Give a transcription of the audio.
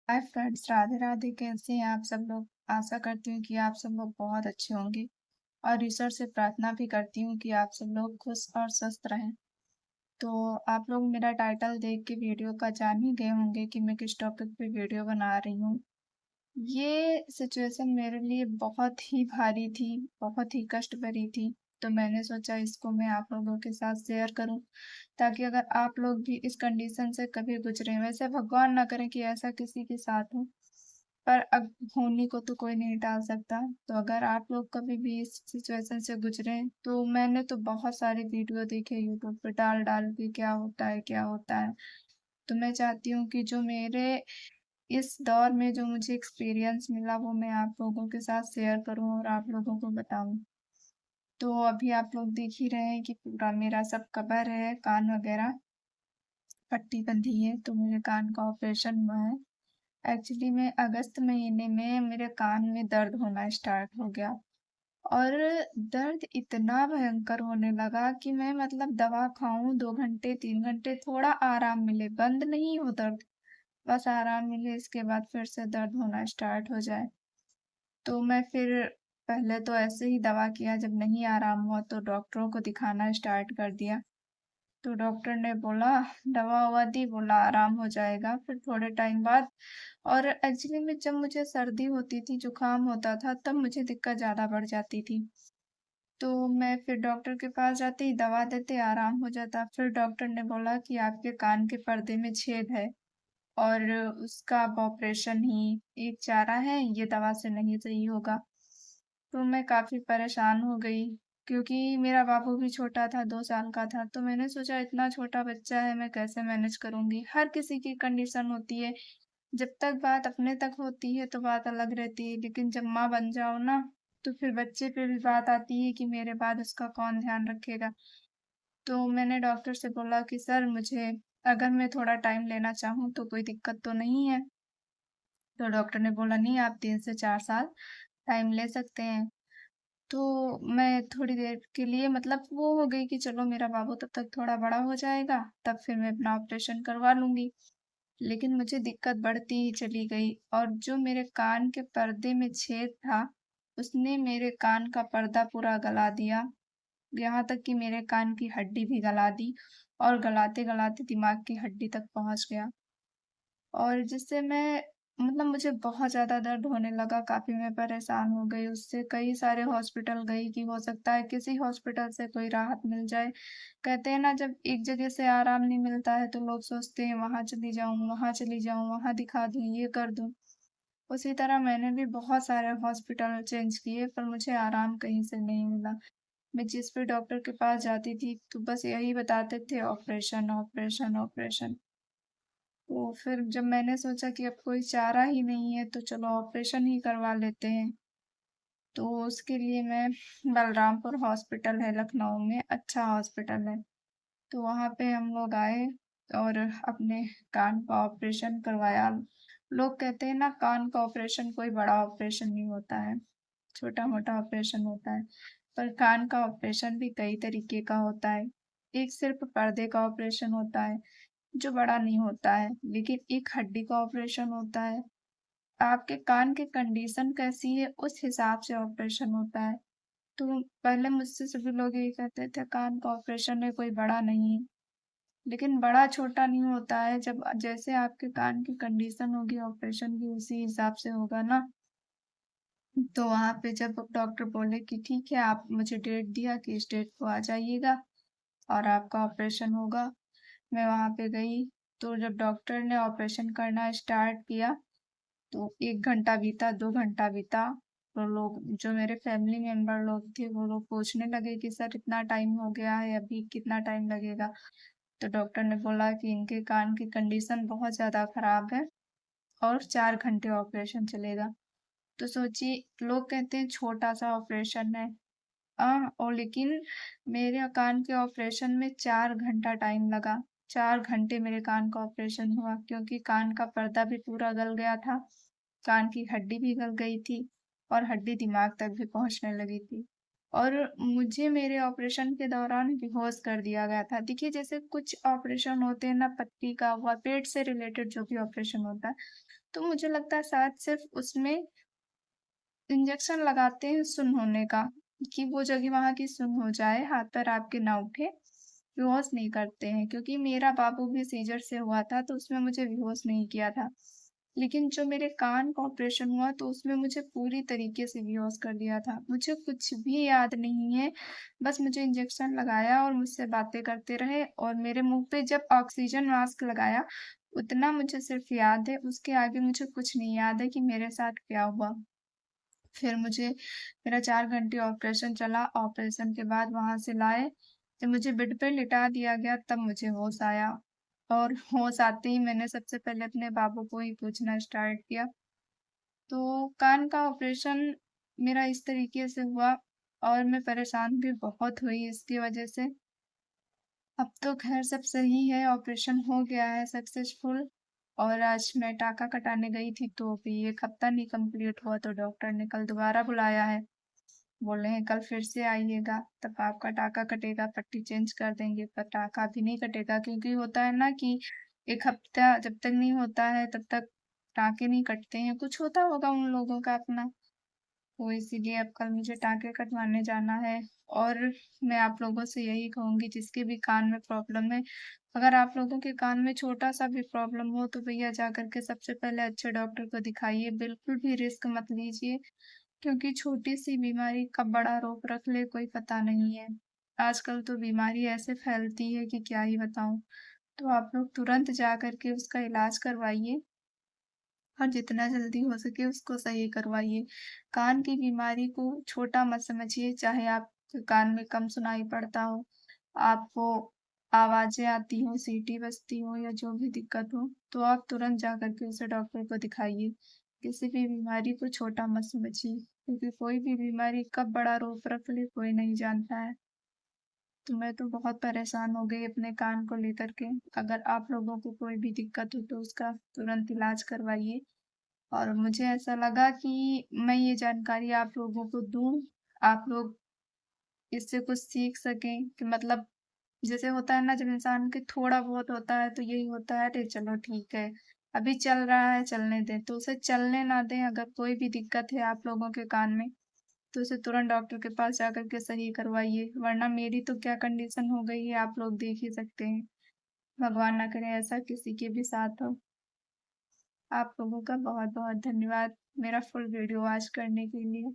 Hi friends, Radhe Radhe. कैसे हैं आप सब लोग? आशा करती हूँ कि आप सब लोग बहुत अच्छे होंगे और ईश्वर से प्रार्थना भी करती हूँ कि आप सब लोग खुश और स्वस्थ रहें। तो आप लोग मेरा टाइटल देख के वीडियो का जान ही गए होंगे कि मैं किस टॉपिक पे वीडियो बना रही हूँ। ये सिचुएशन मेरे लिए बहुत ही भारी थी, बहुत ही कष्ट भरी थी। तो मैंने सोचा इसको मैं आप लोगों के साथ शेयर करूं, ताकि अगर आप लोग भी इस कंडीशन से कभी गुजरे, वैसे भगवान ना करे कि ऐसा किसी के साथ हो, पर अब होने को तो कोई नहीं टाल सकता। तो अगर आप लोग कभी भी इस सिचुएशन से गुजरे, तो मैंने तो बहुत सारे वीडियो देखे यूट्यूब पे डाल डाल के क्या होता है क्या होता है। तो मैं चाहती हूँ कि जो मेरे इस दौर में जो मुझे एक्सपीरियंस मिला वो मैं आप लोगों के साथ शेयर करूं और आप लोगों को बताऊं। तो अभी आप लोग देख ही रहे हैं कि पूरा मेरा सब कवर है, कान वगैरह पट्टी बंधी है। तो मेरे कान का ऑपरेशन हुआ है। एक्चुअली में अगस्त महीने में मेरे कान में दर्द होना स्टार्ट हो गया, और दर्द इतना भयंकर होने लगा कि मैं मतलब दवा खाऊं 2 घंटे 3 घंटे, थोड़ा आराम मिले, बंद नहीं हो दर्द, बस आराम मिले, इसके बाद फिर से दर्द होना स्टार्ट हो जाए। तो मैं फिर पहले तो ऐसे ही दवा किया, जब नहीं आराम हुआ तो डॉक्टरों को दिखाना स्टार्ट कर दिया। तो डॉक्टर ने बोला, दवा ववा दी, बोला आराम हो जाएगा फिर थोड़े टाइम बाद। और एक्चुअली में जब मुझे सर्दी होती थी, जुकाम होता था, तब मुझे दिक्कत ज़्यादा बढ़ जाती थी। तो मैं फिर डॉक्टर के पास जाती, दवा देते, आराम हो जाता। फिर डॉक्टर ने बोला कि आपके कान के पर्दे में छेद है और उसका अब ऑपरेशन ही एक चारा है, ये दवा से नहीं सही होगा। तो मैं काफ़ी परेशान हो गई, क्योंकि मेरा बाबू भी छोटा था, 2 साल का था। तो मैंने सोचा इतना छोटा बच्चा है, मैं कैसे मैनेज करूंगी। हर किसी की कंडीशन होती है, जब तक बात अपने तक होती है तो बात अलग रहती है, लेकिन जब माँ बन जाओ ना, तो फिर बच्चे पे भी बात आती है कि मेरे बाद उसका कौन ध्यान रखेगा। तो मैंने डॉक्टर से बोला कि सर, मुझे अगर मैं थोड़ा टाइम लेना चाहूँ तो कोई दिक्कत तो नहीं है। तो डॉक्टर ने बोला नहीं, आप 3 से 4 साल टाइम ले सकते हैं। तो मैं थोड़ी देर के लिए मतलब वो हो गई कि चलो मेरा बाबू तब तक थोड़ा बड़ा हो जाएगा, तब फिर मैं अपना ऑपरेशन करवा लूंगी। लेकिन मुझे दिक्कत बढ़ती ही चली गई, और जो मेरे कान के पर्दे में छेद था, उसने मेरे कान का पर्दा पूरा गला दिया। यहाँ तक कि मेरे कान की हड्डी भी गला दी, और गलाते गलाते दिमाग की हड्डी तक पहुंच गया। और जिससे मैं मतलब मुझे बहुत ज़्यादा दर्द होने लगा, काफ़ी मैं परेशान हो गई उससे। कई सारे हॉस्पिटल गई कि हो सकता है किसी हॉस्पिटल से कोई राहत मिल जाए। कहते हैं ना, जब एक जगह से आराम नहीं मिलता है तो लोग सोचते हैं वहाँ चली जाऊँ, वहाँ चली जाऊँ, वहाँ दिखा दूँ, ये कर दूँ। उसी तरह मैंने भी बहुत सारे हॉस्पिटल चेंज किए, पर मुझे आराम कहीं से नहीं मिला। मैं जिस भी डॉक्टर के पास जाती थी तो बस यही बताते थे, ऑपरेशन ऑपरेशन ऑपरेशन। तो फिर जब मैंने सोचा कि अब कोई चारा ही नहीं है तो चलो ऑपरेशन ही करवा लेते हैं, तो उसके लिए मैं बलरामपुर हॉस्पिटल है लखनऊ में, अच्छा हॉस्पिटल है, तो वहाँ पे हम लोग आए और अपने कान का ऑपरेशन करवाया। लोग कहते हैं ना, कान का ऑपरेशन कोई बड़ा ऑपरेशन नहीं होता है, छोटा मोटा ऑपरेशन होता है। पर कान का ऑपरेशन भी कई तरीके का होता है। एक सिर्फ पर्दे का ऑपरेशन होता है, जो बड़ा नहीं होता है, लेकिन एक हड्डी का ऑपरेशन होता है। आपके कान की कंडीशन कैसी है उस हिसाब से ऑपरेशन होता है। तो पहले मुझसे सभी लोग यही कहते थे, कान का ऑपरेशन है कोई बड़ा नहीं है, लेकिन बड़ा छोटा नहीं होता है। जब जैसे आपके कान की कंडीशन होगी, ऑपरेशन भी उसी हिसाब से होगा ना। तो वहां पे जब डॉक्टर बोले कि ठीक है, आप मुझे डेट दिया कि इस डेट को आ जाइएगा और आपका ऑपरेशन होगा, मैं वहां पे गई। तो जब डॉक्टर ने ऑपरेशन करना स्टार्ट किया, तो 1 घंटा बीता, 2 घंटा बीता। तो लोग, जो मेरे फैमिली मेंबर लोग थे, वो लोग पूछने लगे कि सर इतना टाइम हो गया है, अभी कितना टाइम लगेगा। तो डॉक्टर ने बोला कि इनके कान की कंडीशन बहुत ज़्यादा खराब है और 4 घंटे ऑपरेशन चलेगा। तो सोचिए, लोग कहते हैं छोटा सा ऑपरेशन है, और लेकिन मेरे कान के ऑपरेशन में 4 घंटा टाइम लगा। 4 घंटे मेरे कान का ऑपरेशन हुआ, क्योंकि कान का पर्दा भी पूरा गल गया था, कान की हड्डी भी गल गई थी, और हड्डी दिमाग तक भी पहुंचने लगी थी। और मुझे मेरे ऑपरेशन के दौरान बेहोश कर दिया गया था। देखिए जैसे कुछ ऑपरेशन होते हैं ना, पत्ती का हुआ, पेट से रिलेटेड जो भी ऑपरेशन होता है, तो मुझे लगता है शायद सिर्फ़ उसमें इंजेक्शन लगाते हैं सुन्न होने का, कि वो जगह वहाँ की सुन्न हो जाए, हाथ-पैर आपके ना उठे, बेहोश नहीं करते हैं। क्योंकि मेरा बाबू भी सीज़र से हुआ था, तो उसमें मुझे बेहोश नहीं किया था। लेकिन जो मेरे कान का ऑपरेशन हुआ, तो उसमें मुझे पूरी तरीके से बेहोश कर दिया था। मुझे कुछ भी याद नहीं है, बस मुझे इंजेक्शन लगाया और मुझसे बातें करते रहे और मेरे मुँह पे जब ऑक्सीजन मास्क लगाया, उतना मुझे सिर्फ़ याद है, उसके आगे मुझे कुछ नहीं याद है कि मेरे साथ क्या हुआ। फिर मेरा 4 घंटे ऑपरेशन चला, ऑपरेशन के बाद वहाँ से लाए, जब मुझे बेड पे लिटा दिया गया तब मुझे होश आया और होश आते ही मैंने सबसे पहले अपने बाबू को ही पूछना स्टार्ट किया। तो कान का ऑपरेशन मेरा इस तरीके से हुआ और मैं परेशान भी बहुत हुई इसकी वजह से। अब तो ख़ैर सब सही है, ऑपरेशन हो गया है सक्सेसफुल और आज मैं टाँका कटाने गई थी तो अभी 1 हफ़्ता नहीं कंप्लीट हुआ तो डॉक्टर ने कल दोबारा बुलाया है। बोले हैं कल फिर से आइएगा, तब आपका टाँका कटेगा, पट्टी चेंज कर देंगे, पर टाँका अभी नहीं कटेगा क्योंकि होता है ना कि 1 हफ़्ता जब तक नहीं होता है तब तक टाँके नहीं कटते हैं, कुछ होता होगा उन लोगों का अपना। तो इसीलिए अब कल मुझे टाँके कटवाने जाना है और मैं आप लोगों से यही कहूँगी जिसके भी कान में प्रॉब्लम है, अगर आप लोगों के कान में छोटा-सा भी प्रॉब्लम हो तो भैया जाकर के सबसे पहले अच्छे डॉक्टर को दिखाइए, बिल्कुल भी रिस्क मत लीजिए क्योंकि छोटी-सी बीमारी कब बड़ा रूप रख ले कोई पता नहीं है। आजकल तो बीमारी ऐसे फैलती है कि क्या ही बताऊँ। तो आप लोग तुरंत जा कर के उसका इलाज करवाइए और जितना जल्दी हो सके उसको सही करवाइए। कान की बीमारी को छोटा मत समझिए, चाहे आपके कान में कम सुनाई पड़ता हो, आपको आवाज़ें आती हों, सीटी बजती हो या जो भी दिक्कत हो, तो आप तुरंत जा कर के उसे डॉक्टर को दिखाइए। किसी भी बीमारी को छोटा मत समझिए, क्योंकि कोई भी बीमारी कब बड़ा रूप रख ले कोई नहीं जानता है। तो मैं तो बहुत परेशान हो गई अपने कान को लेकर के। अगर आप लोगों को कोई भी दिक्कत हो तो उसका तुरंत इलाज करवाइए। और मुझे ऐसा लगा कि मैं ये जानकारी आप लोगों को दूँ, आप लोग इससे कुछ सीख सकें कि मतलब जैसे होता है ना जब इंसान के थोड़ा बहुत होता है तो यही होता है, अरे चलो ठीक है, अभी चल रहा है चलने दें, तो उसे चलने ना दें। अगर कोई भी दिक्कत है आप लोगों के कान में, तो उसे तुरंत डॉक्टर के पास जाकर के सही करवाइए, वरना मेरी तो क्या कंडीशन हो गई है आप लोग देख ही सकते हैं। भगवान ना करे ऐसा किसी के भी साथ हो। आप लोगों का बहुत-बहुत धन्यवाद मेरा फुल वीडियो वॉच करने के लिए।